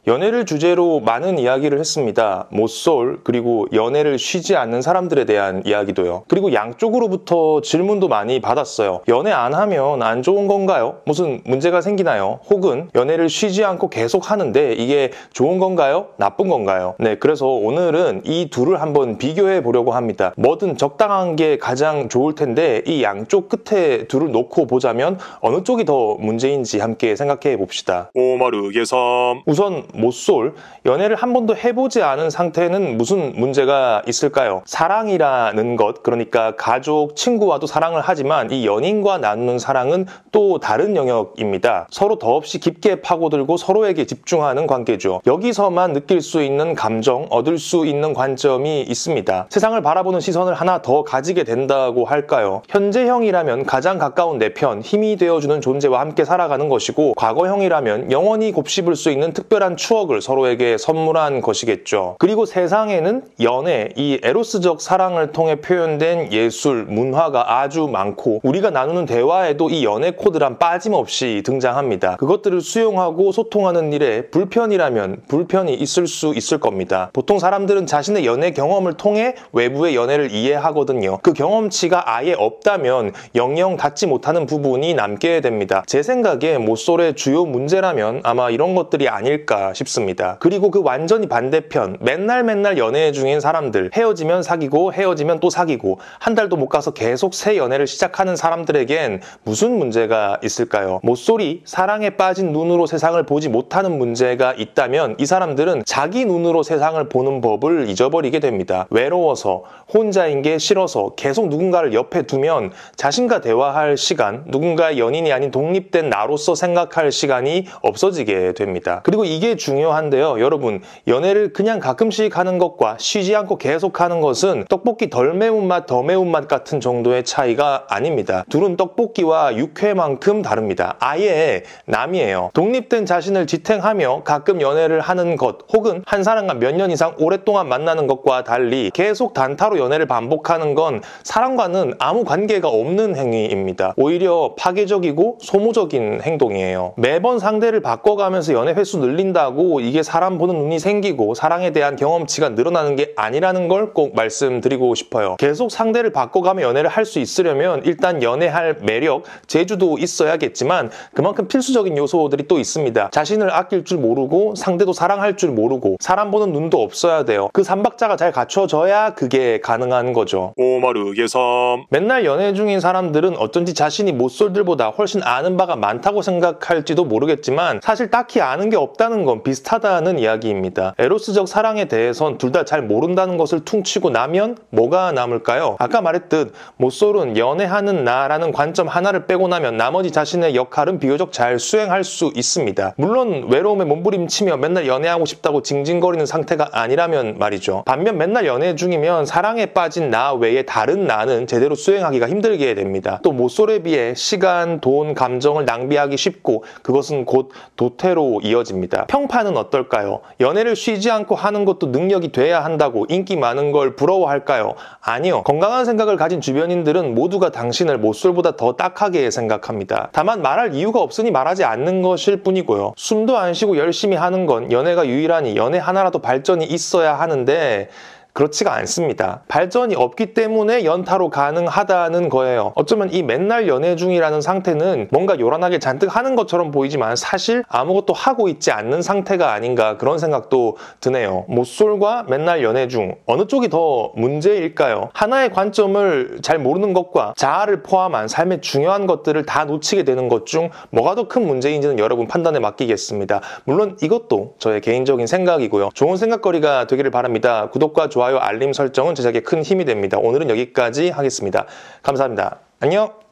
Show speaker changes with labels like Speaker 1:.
Speaker 1: 연애를 주제로 많은 이야기를 했습니다. 모쏠, 그리고 연애를 쉬지 않는 사람들에 대한 이야기도요. 그리고 양쪽으로부터 질문도 많이 받았어요. 연애 안 하면 안 좋은 건가요? 무슨 문제가 생기나요? 혹은 연애를 쉬지 않고 계속 하는데 이게 좋은 건가요? 나쁜 건가요? 네, 그래서 오늘은 이 둘을 한번 비교해 보려고 합니다. 뭐든 적당한 게 가장 좋을 텐데 이 양쪽 끝에 둘을 놓고 보자면 어느 쪽이 더 문제인지 함께 생각해 봅시다.
Speaker 2: 오마르 계삼.
Speaker 1: 우선 모쏠, 연애를 한 번도 해보지 않은 상태는 무슨 문제가 있을까요? 사랑이라는 것, 그러니까 가족, 친구와도 사랑을 하지만 이 연인과 나누는 사랑은 또 다른 영역입니다. 서로 더없이 깊게 파고들고 서로에게 집중하는 관계죠. 여기서만 느낄 수 있는 감정, 얻을 수 있는 관점이 있습니다. 세상을 바라보는 시선을 하나 더 가지게 된다고 할까요? 현재형이라면 가장 가까운 내 편, 힘이 되어주는 존재와 함께 살아가는 것이고, 과거형이라면 영원히 곱씹을 수 있는 특별한 추억을 서로에게 선물한 것이겠죠. 그리고 세상에는 연애, 이 에로스적 사랑을 통해 표현된 예술, 문화가 아주 많고 우리가 나누는 대화에도 이 연애 코드란 빠짐없이 등장합니다. 그것들을 수용하고 소통하는 일에 불편이라면 불편이 있을 수 있을 겁니다. 보통 사람들은 자신의 연애 경험을 통해 외부의 연애를 이해하거든요. 그 경험치가 아예 없다면 영영 닿지 못하는 부분이 남게 됩니다. 제 생각에 모쏠의 주요 문제라면 아마 이런 것들이 아닐까 싶습니다. 그리고 그 완전히 반대편, 맨날 연애 중인 사람들, 헤어지면 사귀고 헤어지면 또 사귀고 한 달도 못 가서 계속 새 연애를 시작하는 사람들에겐 무슨 문제가 있을까요? 모쏠이 사랑에 빠진 눈으로 세상을 보지 못하는 문제가 있다면 이 사람들은 자기 눈으로 세상을 보는 법을 잊어버리게 됩니다. 외로워서, 혼자인 게 싫어서 계속 누군가를 옆에 두면 자신과 대화할 시간, 누군가의 연인이 아닌 독립된 나로서 생각할 시간이 없어지게 됩니다. 그리고 이게 중요한데요. 여러분, 연애를 그냥 가끔씩 하는 것과 쉬지 않고 계속 하는 것은 떡볶이 덜 매운맛, 더 매운맛 같은 정도의 차이가 아닙니다. 둘은 떡볶이와 육회만큼 다릅니다. 아예 남이에요. 독립된 자신을 지탱하며 가끔 연애를 하는 것, 혹은 한 사람과 몇 년 이상 오랫동안 만나는 것과 달리 계속 단타로 연애를 반복하는 건 사랑과는 아무 관계가 없는 행위입니다. 오히려 파괴적이고 소모적인 행동이에요. 매번 상대를 바꿔가면서 연애 횟수 늘린다고 이게 사람 보는 눈이 생기고 사랑에 대한 경험치가 늘어나는 게 아니라는 걸 꼭 말씀드리고 싶어요. 계속 상대를 바꿔가며 연애를 할 수 있으려면 일단 연애할 매력, 재주도 있어야겠지만 그만큼 필수적인 요소들이 또 있습니다. 자신을 아낄 줄 모르고 상대도 사랑할 줄 모르고 사람 보는 눈도 없어야 돼요. 그 삼박자가 잘 갖춰져야 그게 가능한 거죠.
Speaker 2: 오마르 계삼.
Speaker 1: 맨날 연애 중인 사람들은 어쩐지 자신이 모쏠들보다 훨씬 아는 바가 많다고 생각할지도 모르겠지만 사실 딱히 아는 게 없다는 건 비슷하다는 이야기입니다. 에로스적 사랑에 대해선 둘 다 잘 모른다는 것을 퉁치고 나면 뭐가 남을까요? 아까 말했듯 모쏠은 연애하는 나라는 관점 하나를 빼고 나면 나머지 자신의 역할은 비교적 잘 수행할 수 있습니다. 물론 외로움에 몸부림치며 맨날 연애하고 싶다고 징징거리는 상태가 아니라면 말이죠. 반면 맨날 연애 중이면 사랑에 빠진 나 외에 다른 나는 제대로 수행하기가 힘들게 됩니다. 또 모쏠에 비해 시간, 돈, 감정을 낭비하기 쉽고 그것은 곧 도태로 이어집니다. 평판은 어떨까요? 연애를 쉬지 않고 하는 것도 능력이 돼야 한다고 인기 많은 걸 부러워할까요? 아니요. 건강한 생각을 가진 주변인들은 모두가 당신을 모쏠보다 더 딱하게 생각합니다. 다만 말할 이유가 없으니 말하지 않는 것일 뿐이고요. 숨도 안 쉬고 열심히 하는 건 연애가 유일하니 연애 하나라도 발전이 있어야 하는데 그렇지가 않습니다. 발전이 없기 때문에 연타로 가능하다는 거예요. 어쩌면 이 맨날 연애 중이라는 상태는 뭔가 요란하게 잔뜩 하는 것처럼 보이지만 사실 아무것도 하고 있지 않는 상태가 아닌가 그런 생각도 드네요. 모쏠과 맨날 연애 중 어느 쪽이 더 문제일까요? 하나의 관점을 잘 모르는 것과 자아를 포함한 삶의 중요한 것들을 다 놓치게 되는 것 중 뭐가 더 큰 문제인지는 여러분 판단에 맡기겠습니다. 물론 이것도 저의 개인적인 생각이고요. 좋은 생각거리가 되기를 바랍니다. 구독과 좋아요, 알림 설정은 제작에 큰 힘이 됩니다. 오늘은 여기까지 하겠습니다. 감사합니다. 안녕!